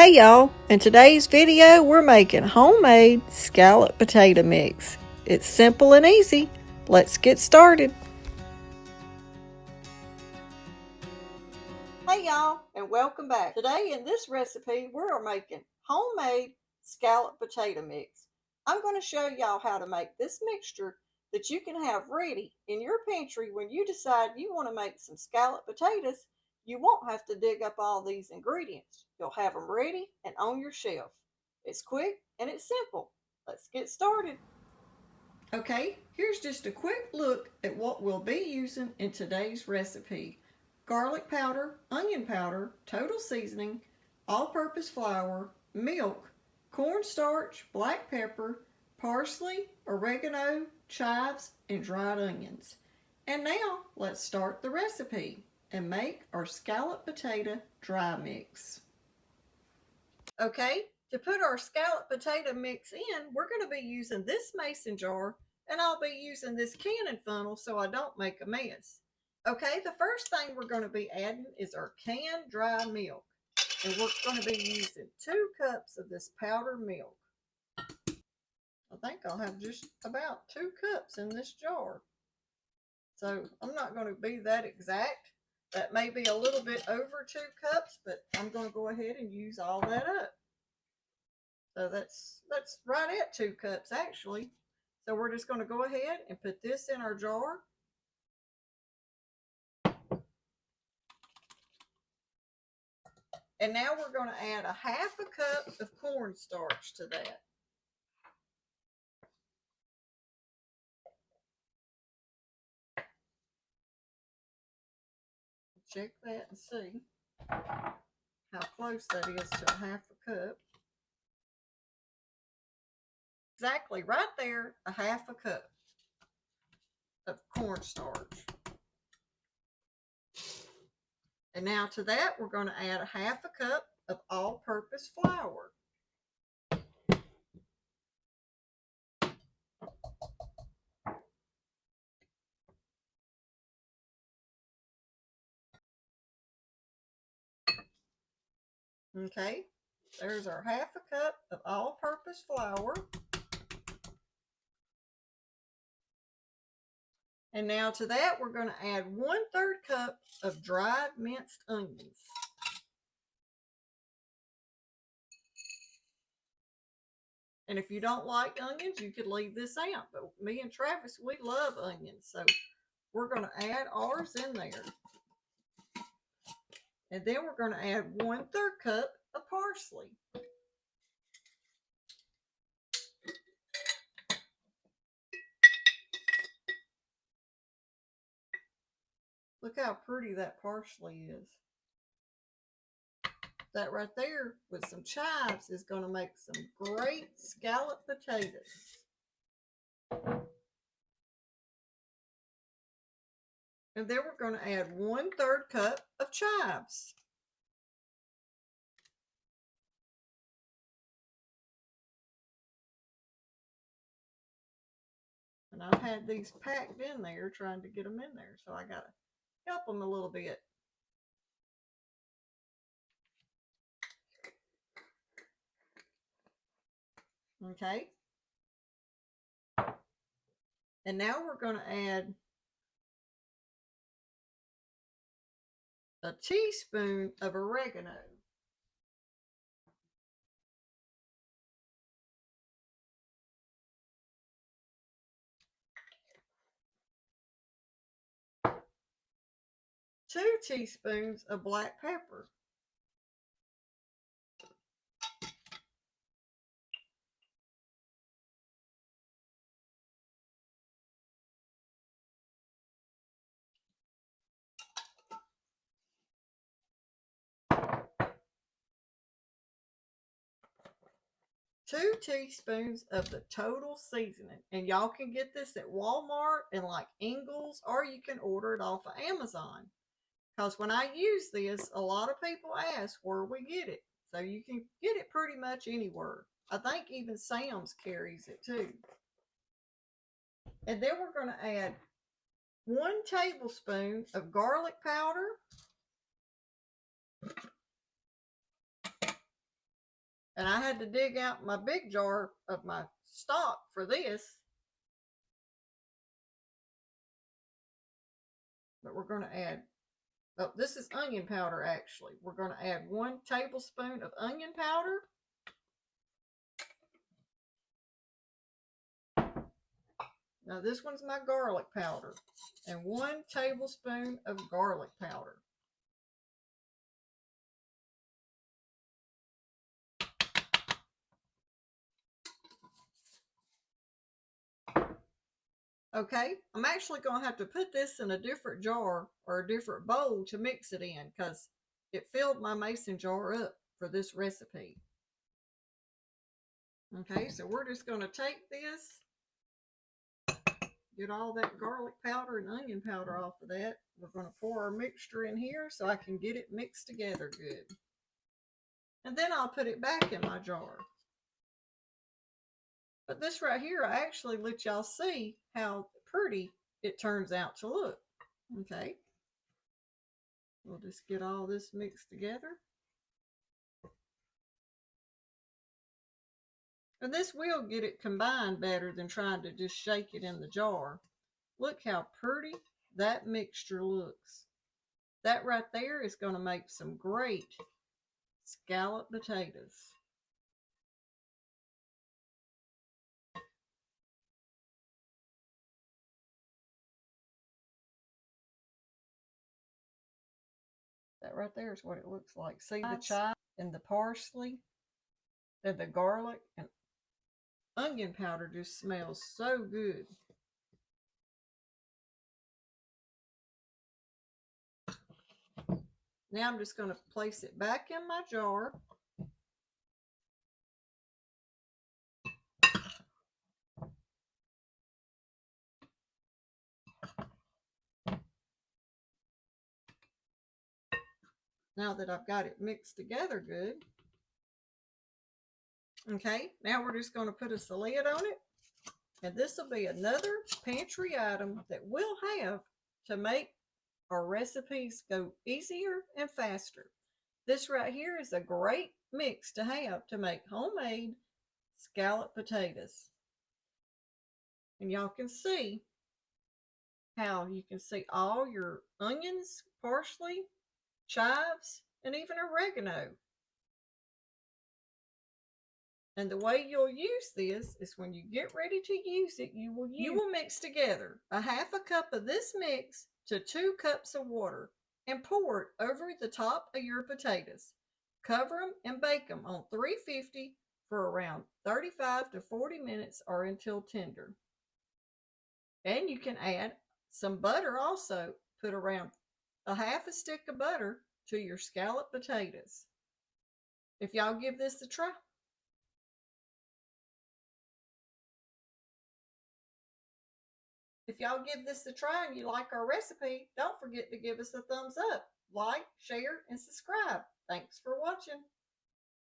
Hey y'all, in today's video we're making homemade scalloped potato mix. It's simple and easy. Let's get started. Hey y'all, and welcome back. Today in this recipe we're making homemade scalloped potato mix. I'm going to show y'all how to make this mixture that you can have ready in your pantry when you decide you want to make some scalloped potatoes. You won't have to dig up all these ingredients. You'll have them ready and on your shelf. It's quick and it's simple. Let's get started. Okay, here's just a quick look at what we'll be using in today's recipe. Garlic powder, onion powder, total seasoning, all-purpose flour, milk, cornstarch, black pepper, parsley, oregano, chives, and dried onions. And now let's start the recipe and make our scalloped potato dry mix. Okay, to put our scalloped potato mix in, we're going to be using this mason jar, and I'll be using this canning funnel so I don't make a mess. Okay, the first thing we're going to be adding is our canned dry milk, and we're going to be using 2 cups of this powdered milk. I think I'll have just about 2 cups in this jar. So I'm not going to be that exact. That may be a little bit over 2 cups, but I'm going to go ahead and use all that up. So that's right at 2 cups actually. So we're just going to go ahead and put this in our jar. And now we're going to add a 1/2 cup of cornstarch to that. Check that and see how close that is to a 1/2 cup. Exactly right there, a 1/2 cup of cornstarch. And now to that, we're going to add a 1/2 cup of all-purpose flour. Okay, there's our 1/2 cup of all-purpose flour. And now to that, we're going to add 1/3 cup of dried minced onions. And if you don't like onions, you could leave this out. But me and Travis, we love onions. So we're going to add ours in there. And then we're going to add 1/3 cup of parsley. Look how pretty that parsley is. That right there with some chives is going to make some great scalloped potatoes. And then we're going to add 1/3 cup of chives. And I've had these packed in there trying to get them in there. So I got to help them a little bit. Okay. And now we're going to add a teaspoon of oregano. Two teaspoons of black pepper. 2 teaspoons of the total seasoning. And y'all can get this at Walmart and like Ingles, or you can order it off of Amazon. Because when I use this, a lot of people ask where we get it. So you can get it pretty much anywhere. I think even Sam's carries it too. And then we're going to add 1 tablespoon of garlic powder. And I had to dig out my big jar of my stock for this. But we're going to add, oh, this is onion powder actually. We're going to add 1 tablespoon of onion powder. Now this one's my garlic powder. And 1 tablespoon of garlic powder. Okay, I'm actually going to have to put this in a different jar or a different bowl to mix it in because it filled my mason jar up for this recipe. Okay, so we're just going to take this, get all that garlic powder and onion powder off of that. We're going to pour our mixture in here so I can get it mixed together good. And then I'll put it back in my jar. But this right here, I actually let y'all see how pretty it turns out to look. Okay. We'll just get all this mixed together. And this will get it combined better than trying to just shake it in the jar. Look how pretty that mixture looks. That right there is going to make some great scalloped potatoes. That right there is what it looks like. See the chives and the parsley and the garlic and onion powder just smells so good. Now I'm just going to place it back in my jar. Now that I've got it mixed together good. Okay, now we're just going to put a lid on it. And this will be another pantry item that we'll have to make our recipes go easier and faster. This right here is a great mix to have to make homemade scalloped potatoes. And y'all can see how you can see all your onions, parsley, chives, and even oregano. And the way you'll use this is when you get ready to use it, you will mix together a half a cup of this mix to 2 cups of water and pour it over the top of your potatoes. Cover them and bake them on 350 for around 35 to 40 minutes or until tender. And you can add some butter also. Put around a half a stick of butter to your scalloped potatoes. If y'all give this a try. If y'all give this a try and you like our recipe, don't forget to give us a thumbs up, like, share, and subscribe. Thanks for watching.